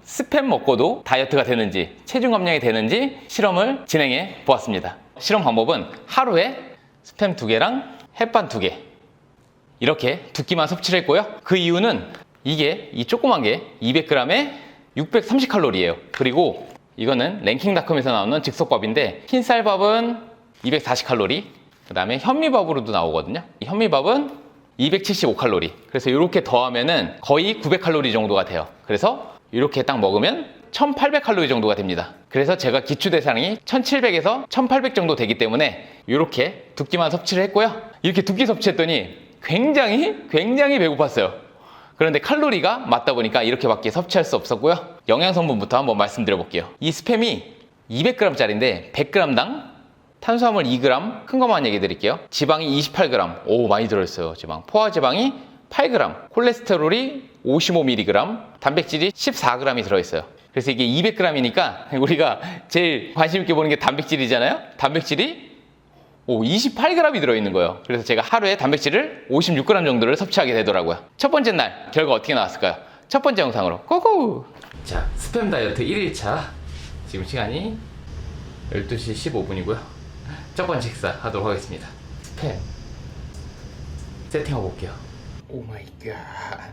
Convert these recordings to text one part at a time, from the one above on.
스팸 먹고도 다이어트가 되는지 체중 감량이 되는지 실험을 진행해 보았습니다. 실험 방법은 하루에 스팸 2개랑 햇반 2개 이렇게 2끼만 섭취를 했고요. 그 이유는 이게 이 조그만 게 200g에 630칼로리예요. 그리고 이거는 랭킹닷컴에서 나오는 즉석밥인데 흰쌀밥은 240칼로리, 그 다음에 현미밥으로도 나오거든요. 이 현미밥은 275칼로리. 그래서 이렇게 더하면은 거의 900칼로리 정도가 돼요. 그래서 이렇게 딱 먹으면 1800칼로리 정도가 됩니다. 그래서 제가 기초대사량이 1700에서 1800 정도 되기 때문에 이렇게 2끼만 섭취를 했고요. 이렇게 2끼 섭취했더니 굉장히 배고팠어요. 그런데 칼로리가 맞다 보니까 이렇게밖에 섭취할 수 없었고요. 영양성분부터 한번 말씀드려 볼게요. 이 스팸이 200g짜리인데 100g당 탄수화물 2g, 큰 것만 얘기 드릴게요. 지방이 28g, 오 많이 들어있어요. 지방. 포화지방이 8g, 콜레스테롤이 55mg, 단백질이 14g이 들어있어요. 그래서 이게 200g이니까 우리가 제일 관심 있게 보는 게 단백질이잖아요. 단백질이 28g이 들어있는 거예요. 그래서 제가 하루에 단백질을 56g 정도를 섭취하게 되더라고요. 첫 번째 날 결과 어떻게 나왔을까요? 첫 번째 영상으로 고고! 자, 스팸 다이어트 1일차 지금 시간이 12시 15분이고요 첫 번째 식사 하도록 하겠습니다. 스팸 세팅하고 볼게요. 오 마이 갓.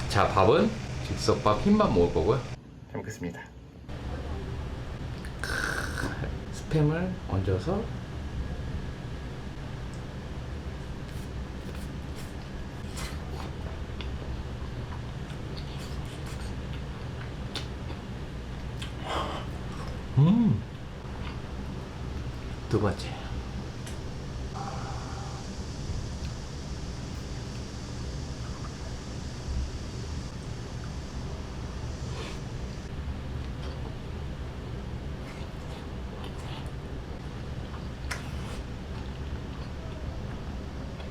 자, 밥은 즉석밥 흰밥 먹을 거고요. 잘 먹겠습니다. 스팸을 얹어서 두 번째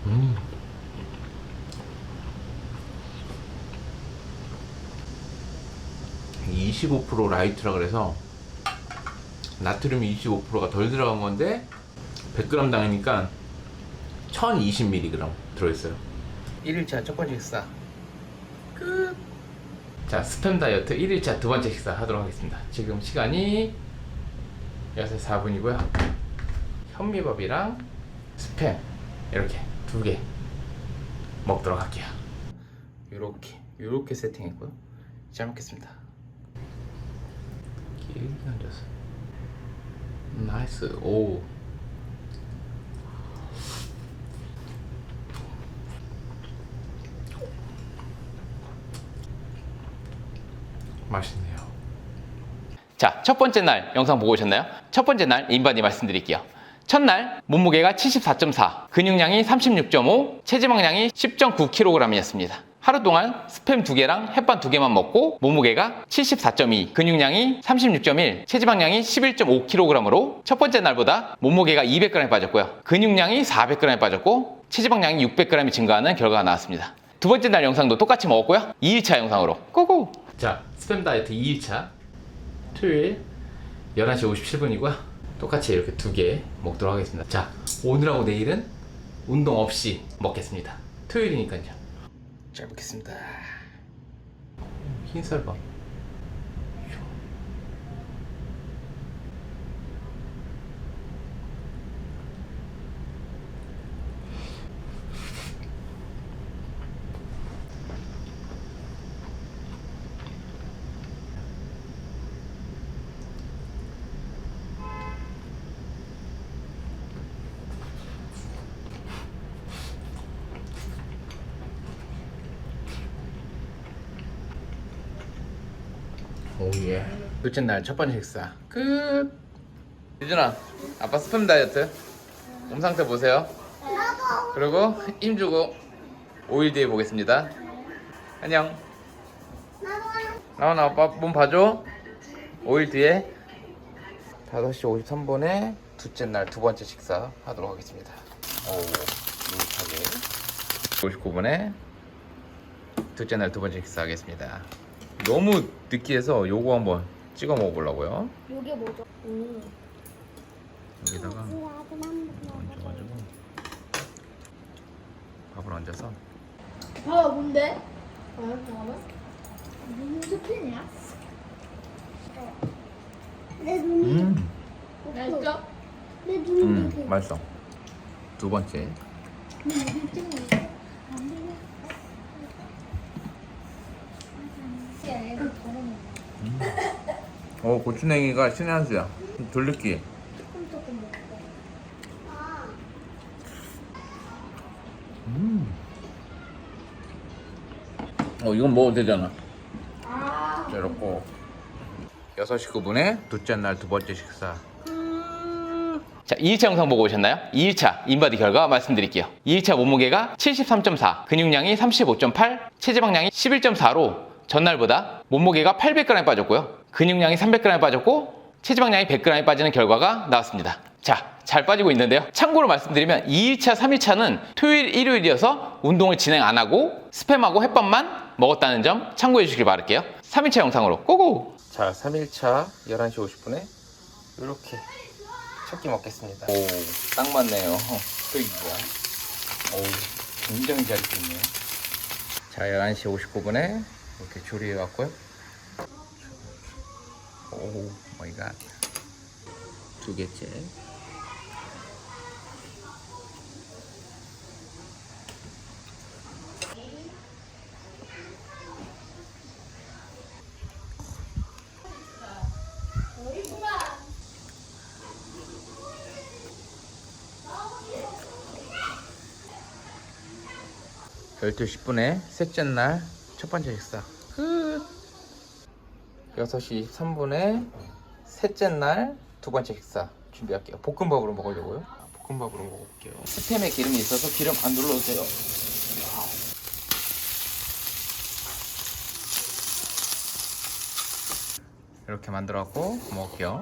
음. 25% 라이트라 그래서 나트륨이 25%가 덜 들어간 건데 100g 당이니까 1020mg 들어있어요. 1일차 첫 번째 식사 끝. 자, 스팸 다이어트 1일차 두 번째 식사 하도록 하겠습니다. 지금 시간이 6시 4분이고요 현미밥이랑 스팸 이렇게 2개 먹도록 할게요. 요렇게 세팅했고요. 잘 먹겠습니다. 길게 얹어서 나이스. 오 맛있네요. 자, 첫 번째 날 영상 보고 오셨나요? 첫 번째 날 인바디 말씀드릴게요. 첫날 몸무게가 74.4, 근육량이 36.5, 체지방량이 10.9kg이었습니다. 하루 동안 스팸 2개랑 햇반 2개만 먹고 몸무게가 74.2, 근육량이 36.1, 체지방량이 11.5kg으로 첫 번째 날보다 몸무게가 200g 빠졌고요. 근육량이 400g 빠졌고 체지방량이 600g이 증가하는 결과가 나왔습니다. 두 번째 날 영상도 똑같이 먹었고요. 2일차 영상으로 고고! 자, 스팸 다이어트 2일차 토요일 11시 57분이고요. 똑같이 이렇게 2개 먹도록 하겠습니다. 자, 오늘하고 내일은 운동 없이 먹겠습니다. 토요일이니까요. 잘 먹겠습니다. 흰쌀밥. 오예. 둘째 날 첫 번째 식사 끝. 유준아, 아빠 스팸 다이어트 몸 상태 보세요. 그리고 힘 주고 5일 뒤에 보겠습니다. 안녕. 나와나 아빠 몸 봐줘. 5일 뒤에 5시 53분에 둘째 날 두 번째 식사 하도록 하겠습니다. 오, 노릇하게 59분에 둘째 날 두 번째 식사 하겠습니다. 너무 느끼해서 요거 한번 찍어 먹어보려고요. 이게 뭐죠? 여기다가 얹어가지고 밥을 얹어서 봐봐 뭔데? 봐봐. 무슨 스핀이야? 내 눈이 맛있어? 내 눈이 맛있어. 두 번째. 고추냉이가 신의 한 수야. 돌리기. 조금 먹고. 이건 먹어도 되잖아. 아. 자, 이렇고 6시 9분에 둘째 날 두 번째 식사. 자, 2일차 영상 보고 오셨나요? 2일차 인바디 결과 말씀드릴게요. 2일차 몸무게가 73.4, 근육량이 35.8, 체지방량이 11.4로 전날보다 몸무게가 800g 빠졌고요. 근육량이 300g 빠졌고 체지방량이 100g 빠지는 결과가 나왔습니다. 자, 잘 빠지고 있는데요. 참고로 말씀드리면 2일차, 3일차는 토요일, 일요일이어서 운동을 진행 안 하고 스팸하고 햇밥만 먹었다는 점 참고해 주시길 바랄게요. 3일차 영상으로 고고! 자, 3일차 11시 50분에 이렇게 첫 끼 먹겠습니다. 오, 딱 맞네요. 스테이크가. 오, 굉장히 잘 익었네요. 자, 11시 59분에 이렇게 조리해 왔고요. 오 마이 갓. 두 개째. 열두 10분에 셋째 날 첫 번째 식사 끝. 6시 3분에 셋째 날 두 번째 식사 준비할게요. 볶음밥으로 먹으려고요. 볶음밥으로 먹어볼게요. 스팸에 기름이 있어서 기름 안 눌러도 돼요. 이렇게 만들어갖고 먹을게요.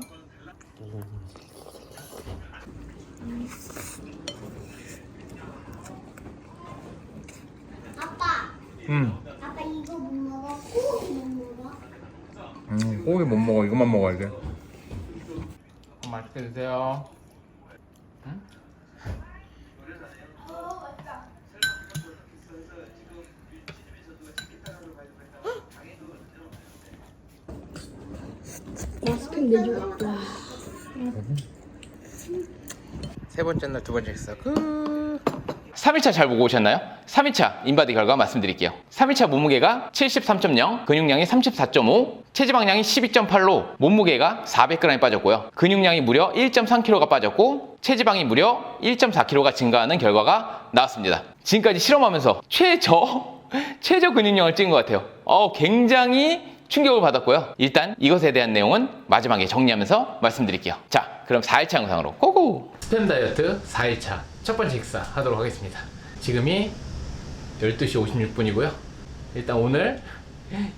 아빠 이거 못 먹어? 고기 못 먹어? 고기 못 먹어. 이것만 먹어야 돼. 맛있게 드세요. 나 스팸 내줘. 와. 세 번째 날 두 번째 식사 끝. 3일차 잘 보고 오셨나요? 3일차 인바디 결과 말씀드릴게요. 3일차 몸무게가 73.0, 근육량이 34.5, 체지방량이 12.8로 몸무게가 400g이 빠졌고요. 근육량이 무려 1.3kg가 빠졌고 체지방이 무려 1.4kg가 증가하는 결과가 나왔습니다. 지금까지 실험하면서 최저 근육량을 찍은 것 같아요. 굉장히 충격을 받았고요. 일단 이것에 대한 내용은 마지막에 정리하면서 말씀드릴게요. 자, 그럼 4일차 영상으로 고고! 스팸 다이어트 4일차 첫 번째 식사 하도록 하겠습니다. 지금이 12시 56분이고요. 일단 오늘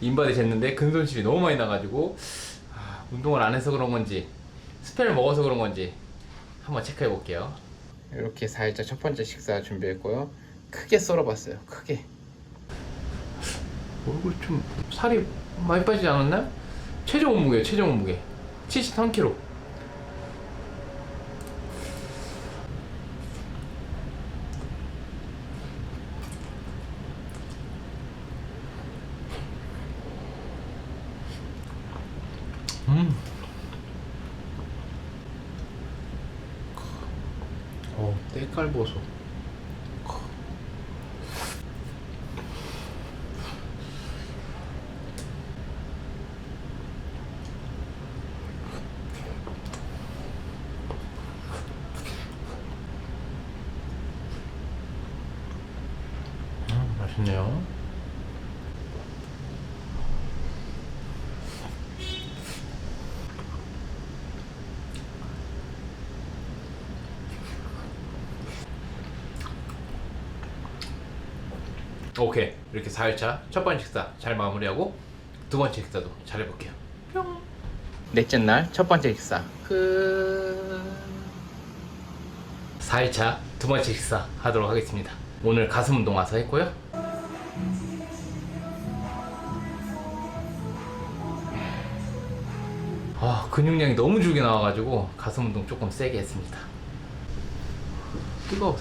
인바디 쟀는데 근손실이 너무 많이 나가지고 운동을 안 해서 그런 건지 스팸을 먹어서 그런 건지 한번 체크해 볼게요. 이렇게 4일차 첫 번째 식사 준비했고요. 크게 썰어봤어요. 크게. 얼굴 좀 살이 많이 빠지지 않았나요? 최저 몸무게 73kg. 때깔보소. 맛있네요. 오케이, 이렇게 4일차 첫 번째 식사 잘 마무리하고 두 번째 식사도 잘 해볼게요. 뿅. 넷째 날 첫 번째 식사 끝. 4일차 두 번째 식사 하도록 하겠습니다. 오늘 가슴 운동 와서 했고요. 근육량이 너무 줄게 나와가지고 가슴 운동 조금 세게 했습니다. 뜨거워.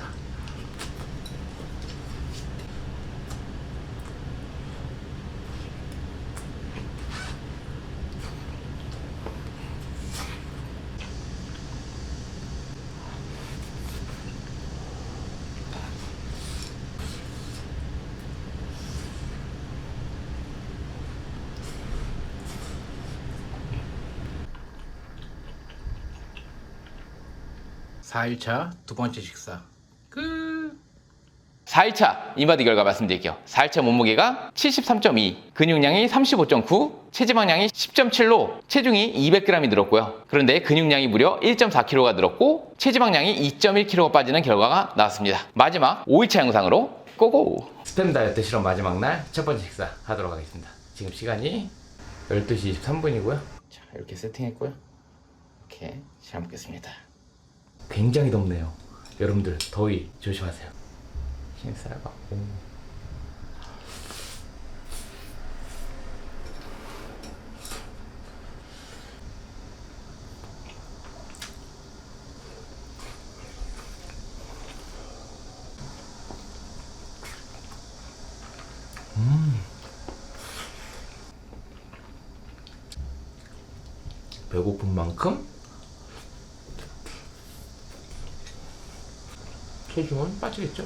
4일차 두 번째 식사 끝. 4일차 인바디 결과 말씀드릴게요. 4일차 몸무게가 73.2, 근육량이 35.9, 체지방량이 10.7로 체중이 200g이 늘었고요. 그런데 근육량이 무려 1.4kg가 늘었고 체지방량이 2.1kg가 빠지는 결과가 나왔습니다. 마지막 5일차 영상으로 고고! 스팸 다이어트 실험 마지막 날 첫 번째 식사 하도록 하겠습니다. 지금 시간이 12시 23분이고요. 자, 이렇게 세팅했고요. 이렇게 잘 먹겠습니다. 굉장히 덥네요. 여러분들 더위 조심하세요. 흰쌀 받고 배고픈 만큼 체중은 빠지겠죠?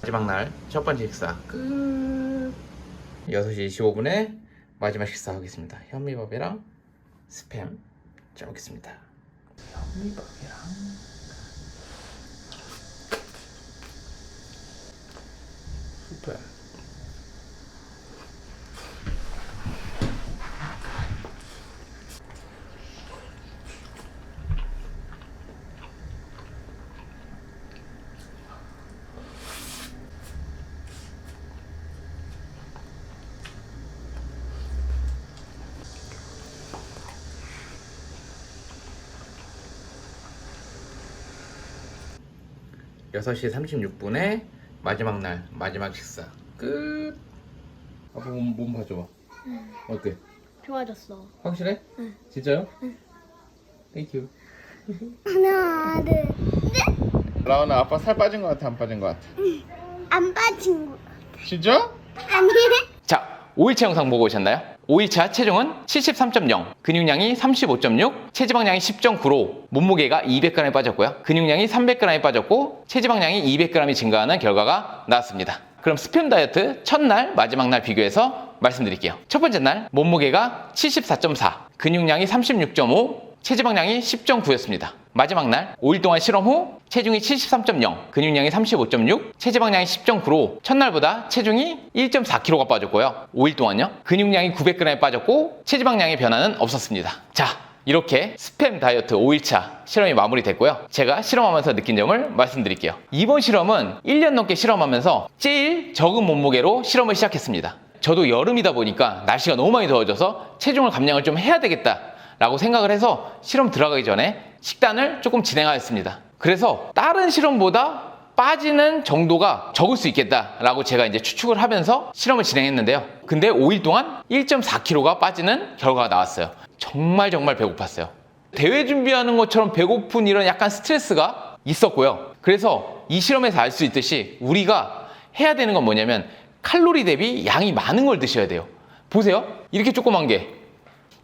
마지막 날 첫 번째 식사 끝. 6시 25분에 마지막 식사 하겠습니다. 현미밥이랑 스팸 잘 먹겠습니다. 현미밥이랑 스팸. 여섯 시 36분에 마지막 날 마지막 식사 끝. 아빠 몸 봐줘. 어때? 좋아졌어. 확실해? 진짜요? 땡큐. 하나, 둘, 라온아 아빠 살 빠진 것 같아 안 빠진 것 같아? 안 빠진 거. 진짜? 아니. 자, 5일차 영상 보고 오셨나요? 5일차 체중은 73.0, 근육량이 35.6, 체지방량이 10.9로 몸무게가 200g이 빠졌고요. 근육량이 300g이 빠졌고 체지방량이 200g이 증가하는 결과가 나왔습니다. 그럼 스팸 다이어트 첫날, 마지막 날 비교해서 말씀드릴게요. 첫 번째 날 몸무게가 74.4, 근육량이 36.5, 체지방량이 10.9였습니다. 마지막 날 5일 동안 실험 후 체중이 73.0, 근육량이 35.6, 체지방량이 10.9로 첫날보다 체중이 1.4kg가 빠졌고요. 5일 동안요. 근육량이 900g이 빠졌고 체지방량의 변화는 없었습니다. 자, 이렇게 스팸 다이어트 5일차 실험이 마무리됐고요. 제가 실험하면서 느낀 점을 말씀드릴게요. 이번 실험은 1년 넘게 실험하면서 제일 적은 몸무게로 실험을 시작했습니다. 저도 여름이다 보니까 날씨가 너무 많이 더워져서 체중을 감량을 좀 해야 되겠다 라고 생각을 해서 실험 들어가기 전에 식단을 조금 진행하였습니다. 그래서 다른 실험보다 빠지는 정도가 적을 수 있겠다라고 제가 이제 추측을 하면서 실험을 진행했는데요. 근데 5일 동안 1.4kg가 빠지는 결과가 나왔어요. 정말 배고팠어요. 대회 준비하는 것처럼 배고픈 이런 약간 스트레스가 있었고요. 그래서 이 실험에서 알 수 있듯이 우리가 해야 되는 건 뭐냐면 칼로리 대비 양이 많은 걸 드셔야 돼요. 보세요. 이렇게 조그만 게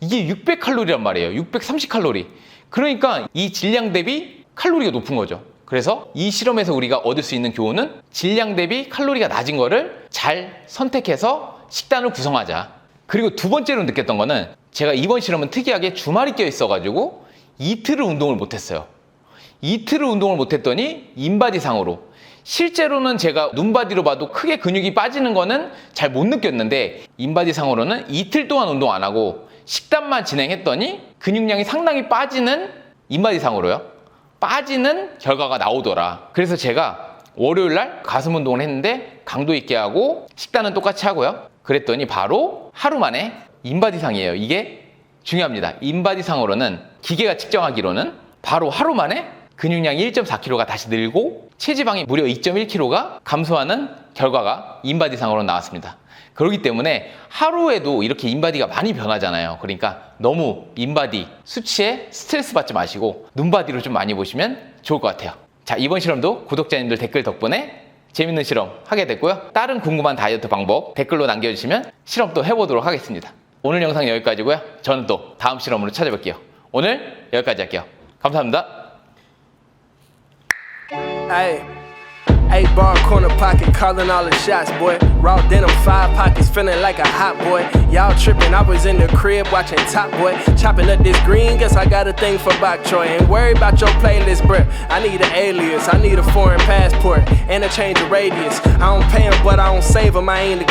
이게 600칼로리란 말이에요. 630칼로리. 그러니까 이 질량 대비 칼로리가 높은 거죠. 그래서 이 실험에서 우리가 얻을 수 있는 교훈은 질량 대비 칼로리가 낮은 거를 잘 선택해서 식단을 구성하자. 그리고 두 번째로 느꼈던 거는 제가 이번 실험은 특이하게 주말이 껴 있어가지고 이틀을 운동을 못했어요. 이틀을 운동을 못했더니 인바디상으로 실제로는 제가 눈바디로 봐도 크게 근육이 빠지는 거는 잘 못 느꼈는데 인바디상으로는 이틀 동안 운동 안 하고 식단만 진행했더니 근육량이 상당히 빠지는 인바디상으로요. 빠지는 결과가 나오더라. 그래서 제가 월요일날 가슴 운동을 했는데 강도 있게 하고 식단은 똑같이 하고요. 그랬더니 바로 하루 만에 인바디상이에요. 이게 중요합니다. 인바디상으로는 기계가 측정하기로는 바로 하루 만에 근육량이 1.4kg가 다시 늘고 체지방이 무려 2.1kg가 감소하는 결과가 인바디상으로 나왔습니다. 그렇기 때문에 하루에도 이렇게 인바디가 많이 변하잖아요. 그러니까 너무 인바디 수치에 스트레스 받지 마시고 눈바디로 좀 많이 보시면 좋을 것 같아요. 자, 이번 실험도 구독자님들 댓글 덕분에 재밌는 실험 하게 됐고요. 다른 궁금한 다이어트 방법 댓글로 남겨주시면 실험 또 해보도록 하겠습니다. 오늘 영상 여기까지고요. 저는 또 다음 실험으로 찾아뵐게요. 오늘 여기까지 할게요. 감사합니다. Hey, 8-bar corner pocket, calling all the shots, boy. Raw denim, 5 pockets, feeling like a hot boy. Y'all tripping, I was in the crib watching Top Boy. Chopping up this green, guess I got a thing for Bok Choy. Ain't worry about your playlist, bruh. I need an alias, I need a foreign passport, and a change of radius. I don't pay 'em, but I don't save 'em, I ain't the